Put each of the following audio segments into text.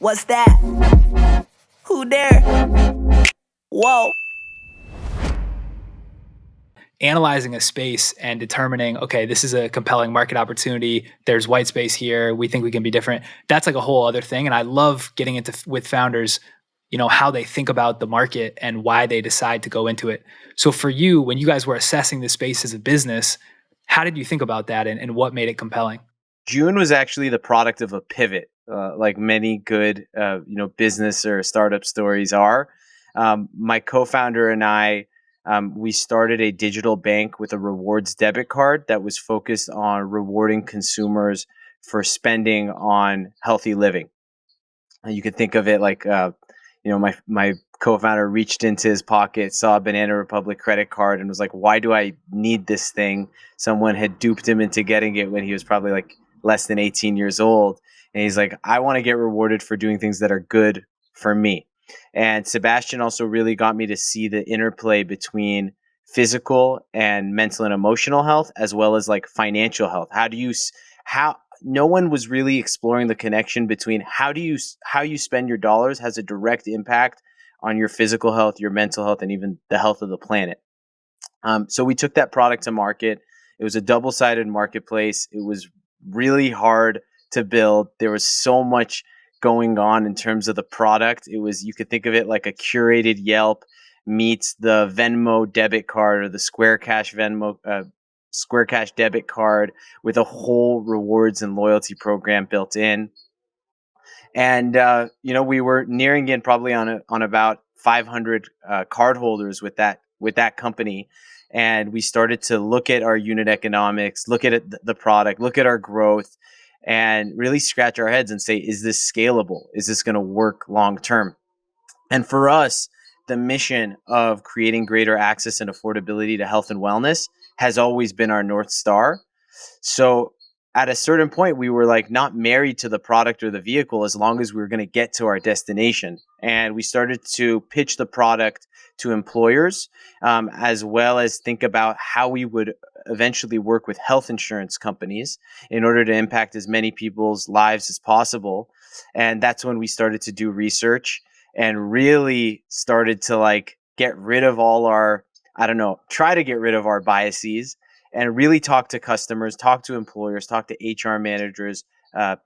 What's that? Who there? Whoa. Analyzing a space and determining, okay, this is a compelling market opportunity. There's white space here. We think we can be different. That's like a whole other thing. And I love getting into with founders, how they think about the market and why they decide to go into it. So for you, when you guys were assessing the space as a business, how did you think about that and what made it compelling? JOON was actually the product of a pivot, like many good, business or startup stories are. My co-founder and I, we started a digital bank with a rewards debit card that was focused on rewarding consumers for spending on healthy living. And you could think of it like, my co-founder reached into his pocket, saw a Banana Republic credit card, and was like, "Why do I need this thing?" Someone had duped him into getting it when he was probably like less than 18 years old. And he's like, I want to get rewarded for doing things that are good for me. And Sebastian also really got me to see the interplay between physical and mental and emotional health, as well as like financial health. How no one was really exploring the connection between how you spend your dollars has a direct impact on your physical health, your mental health, and even the health of the planet. So we took that product to market. It was a double-sided marketplace. It was really hard to build. There was so much going on in terms of the product. You could think of it like a curated Yelp meets the Venmo debit card or the Square Cash debit card with a whole rewards and loyalty program built in. And we were nearing in probably on about 500 cardholders with that company. And we started to look at our unit economics, look at the product, look at our growth, and really scratch our heads and say, is this scalable? Is this going to work long term? And for us, the mission of creating greater access and affordability to health and wellness has always been our North Star. So at a certain point, we were like not married to the product or the vehicle as long as we were going to get to our destination. And we started to pitch the product to employers, as well as think about how we would eventually work with health insurance companies in order to impact as many people's lives as possible. And that's when we started to do research and really started to get rid of all our, try to get rid of our biases and really talk to customers, talk to employers, talk to HR managers,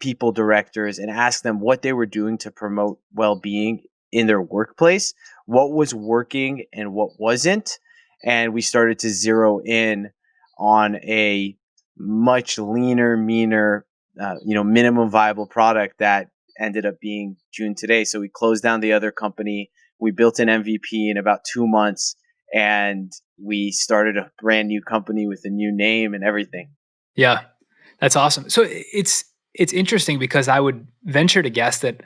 people directors, and ask them what they were doing to promote well-being in their workplace, what was working and what wasn't. And we started to zero in on a much leaner, meaner, minimum viable product that ended up being JOON today. So we closed down the other company. We built an MVP in about 2 months, and we started a brand new company with a new name and everything. Yeah, that's awesome. So it's interesting because I would venture to guess that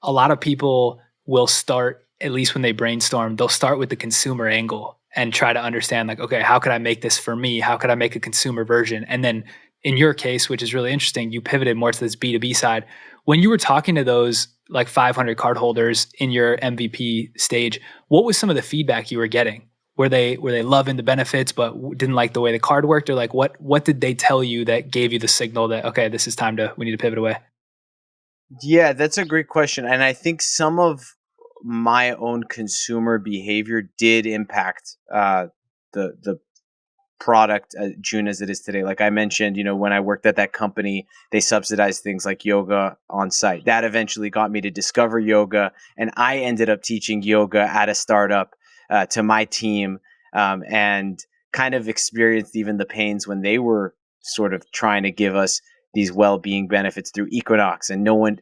a lot of people will start, at least when they brainstorm, they'll start with the consumer angle and try to understand like, okay, how could I make this for me? How could I make a consumer version? And then in your case, which is really interesting, you pivoted more to this B2B side. When you were talking to those like 500 cardholders in your MVP stage, what was some of the feedback you were getting? Were they loving the benefits but didn't like the way the card worked? Or like what did they tell you that gave you the signal that, okay, this is we need to pivot away? Yeah, that's a great question. And I think some of my own consumer behavior did impact the product JOON as it is today. Like I mentioned, when I worked at that company, they subsidized things like yoga on site. That eventually got me to discover yoga, and I ended up teaching yoga at a startup to my team, and kind of experienced even the pains when they were sort of trying to give us these well-being benefits through Equinox, and no one,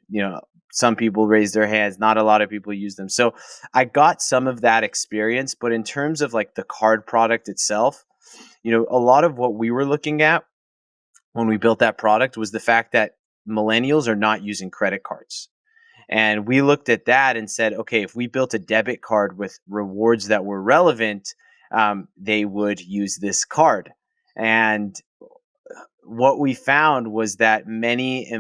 some people raised their hands, not a lot of people use them. So I got some of that experience, but in terms of like the card product itself, a lot of what we were looking at when we built that product was the fact that millennials are not using credit cards. And we looked at that and said, okay, if we built a debit card with rewards that were relevant, they would use this card. And what we found was that many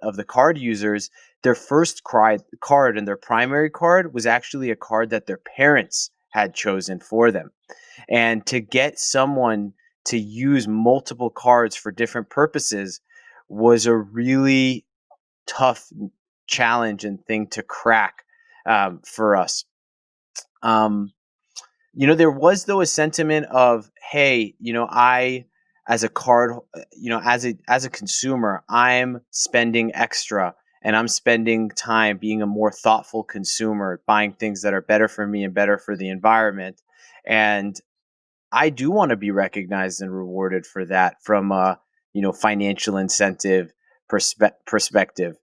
of the card users, their first card and their primary card was actually a card that their parents had chosen for them. And to get someone to use multiple cards for different purposes was a really tough challenge and thing to crack for us. There was though a sentiment of, hey, I as a card, as a consumer, I'm spending extra and I'm spending time being a more thoughtful consumer, buying things that are better for me and better for the environment. And I do want to be recognized and rewarded for that from a, financial incentive perspective.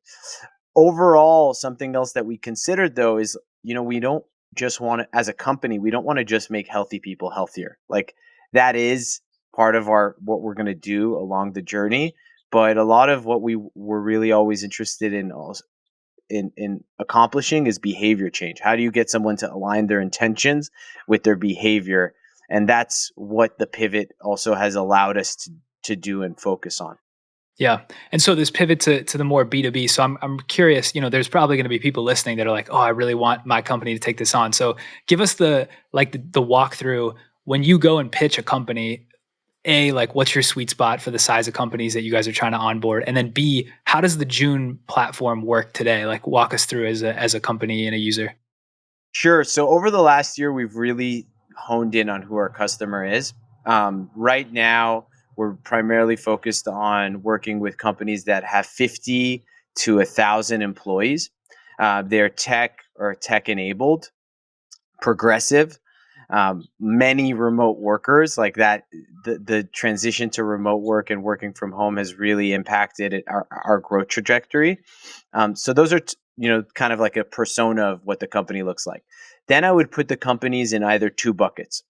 Overall, something else that we considered though is, we don't just want to, as a company, we don't want to just make healthy people healthier. Like that is part of what we're going to do along the journey. But a lot of what we were really always interested in in accomplishing is behavior change. How do you get someone to align their intentions with their behavior? And that's what the pivot also has allowed us to do and focus on. Yeah. And so this pivot to the more B2B. So I'm curious, there's probably going to be people listening that are like, oh, I really want my company to take this on. So give us the walkthrough when you go and pitch a company. A, like what's your sweet spot for the size of companies that you guys are trying to onboard? And then B, how does the JOON platform work today? Like walk us through as a company and a user. Sure. So over the last year, we've really honed in on who our customer is. Right now, we're primarily focused on working with companies that have 50 to 1,000 employees. They're tech or tech enabled, progressive, many remote workers. Like that, the transition to remote work and working from home has really impacted our growth trajectory. So those are kind of like a persona of what the company looks like. Then I would put the companies in either two buckets.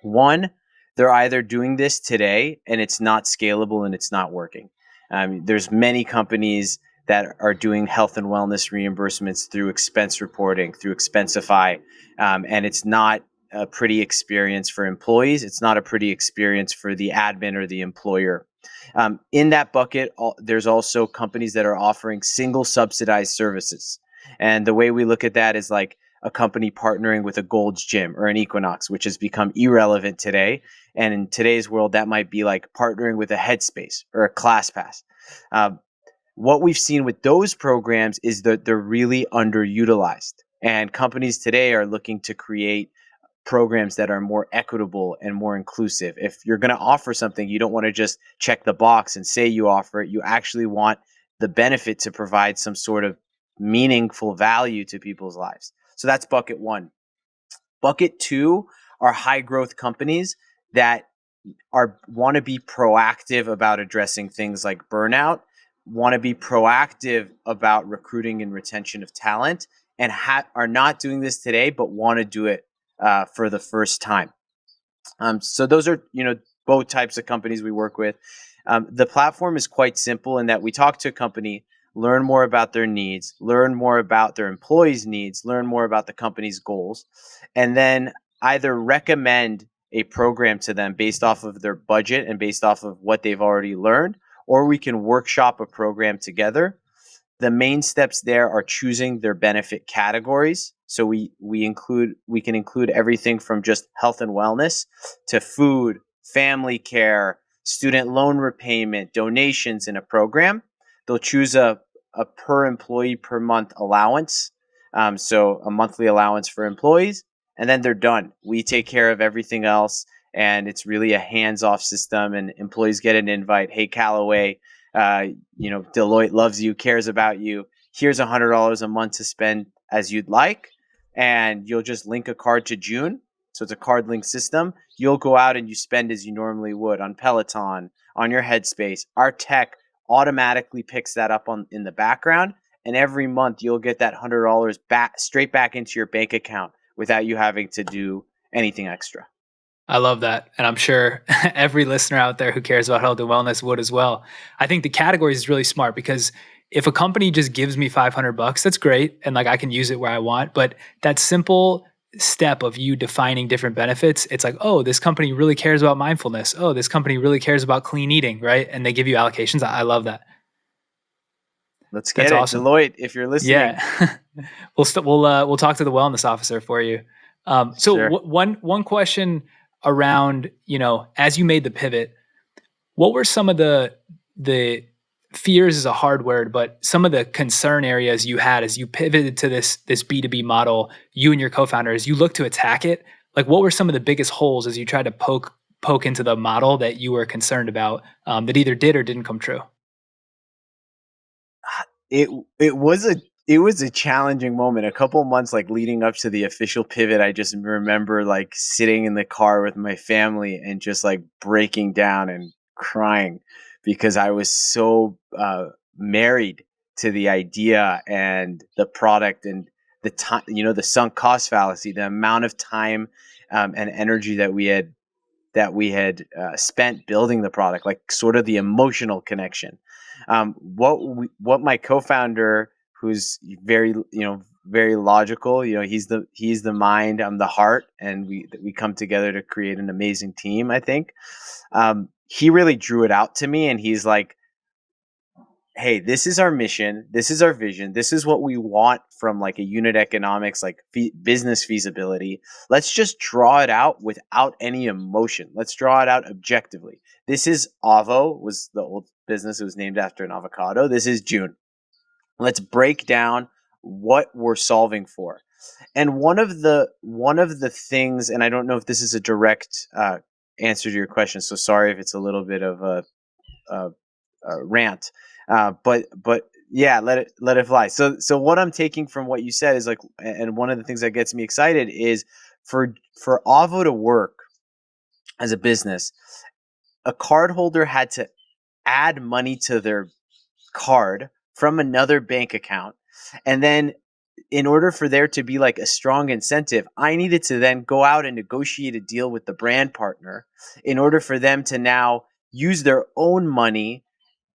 One, they're either doing this today and it's not scalable and it's not working. There's many companies that are doing health and wellness reimbursements through expense reporting, through Expensify, and it's not a pretty experience for employees. It's not a pretty experience for the admin or the employer. In that bucket, there's also companies that are offering single subsidized services. And the way we look at that is like a company partnering with a Gold's Gym or an Equinox, which has become irrelevant today. And in today's world, that might be like partnering with a Headspace or a ClassPass. What we've seen with those programs is that they're really underutilized. And companies today are looking to create programs that are more equitable and more inclusive. If you're going to offer something, you don't want to just check the box and say you offer it. You actually want the benefit to provide some sort of meaningful value to people's lives. So that's bucket one. Bucket two are high growth companies that want to be proactive about addressing things like burnout, want to be proactive about recruiting and retention of talent, and are not doing this today, but want to do it for the first time. So those are, both types of companies we work with. The platform is quite simple in that we talk to a company, learn more about their needs, learn more about their employees' needs, learn more about the company's goals, and then either recommend a program to them based off of their budget and based off of what they've already learned, or we can workshop a program together. The main steps there are choosing their benefit categories. So we can include everything from just health and wellness to food, family care, student loan repayment, donations in a program. They'll choose a per employee per month allowance. So a monthly allowance for employees, and then they're done. We take care of everything else, and it's really a hands-off system, and employees get an invite. Hey, Kallaway, Deloitte loves you, cares about you. Here's $100 a month to spend as you'd like. And you'll just link a card to JOON. So it's a card link system. You'll go out and you spend as you normally would on Peloton, on your Headspace. Our tech automatically picks that up in the background. And every month you'll get that $100 straight back into your bank account without you having to do anything extra. I love that. And I'm sure every listener out there who cares about health and wellness would as well. I think the category is really smart because if a company just gives me $500, that's great. And like I can use it where I want. But that simple step of you defining different benefits, it's like, oh, this company really cares about mindfulness. Oh, this company really cares about clean eating, right? And they give you allocations. I love that. Let's get it. Awesome. Deloitte, if you're listening. Yeah. we'll talk to the wellness officer for you. So sure. One question around, as you made the pivot, what were some of the fears is a hard word, but some of the concern areas you had as you pivoted to this B2B model, you and your co-founders, you look to attack it. Like, what were some of the biggest holes as you tried to poke into the model that you were concerned about, that either did or didn't come true? It it was a challenging moment. A couple months like leading up to the official pivot, I just remember like sitting in the car with my family and just like breaking down and crying because I was so married to the idea and the product and the time, the sunk cost fallacy, the amount of time and energy that we had spent building the product, like sort of the emotional connection. What my co-founder, who's very logical, he's the mind, I'm the heart, and we come together to create an amazing team. I think he really drew it out to me, and he's like, hey, this is our mission, this is our vision, this is what we want from like a unit economics, like business feasibility. Let's just draw it out without any emotion. Let's draw it out objectively. This is Avo, was the old business. It was named after an avocado. This is JOON. Let's break down what we're solving for. And one of the things, and I don't know if this is a direct answer to your question, so sorry if it's a little bit of a rant. But yeah, let it fly. So what I'm taking from what you said is like, and one of the things that gets me excited is for Avo to work as a business, a cardholder had to add money to their card from another bank account, and then in order for there to be like a strong incentive, I needed to then go out and negotiate a deal with the brand partner in order for them to now use their own money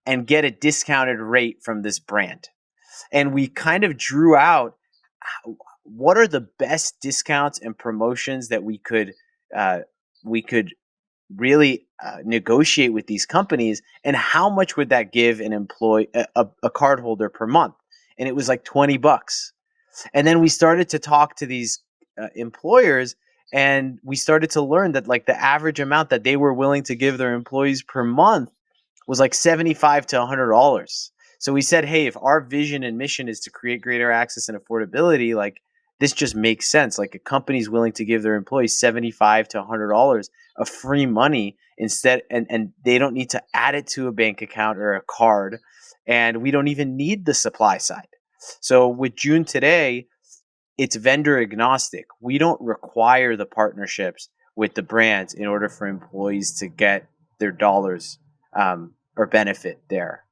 and get a discounted rate from this brand. And we kind of drew out what are the best discounts and promotions that we could really negotiate with these companies, and how much would that give an employee, a cardholder per month. And it was like $20. And then we started to talk to these employers, and we started to learn that like the average amount that they were willing to give their employees per month was like $75 to $100. So we said, hey, if our vision and mission is to create greater access and affordability, like this just makes sense. Like a company's willing to give their employees $75 to $100 of free money instead, and they don't need to add it to a bank account or a card, and we don't even need the supply side. So with JOON today, it's vendor agnostic. We don't require the partnerships with the brands in order for employees to get their dollars or benefit there.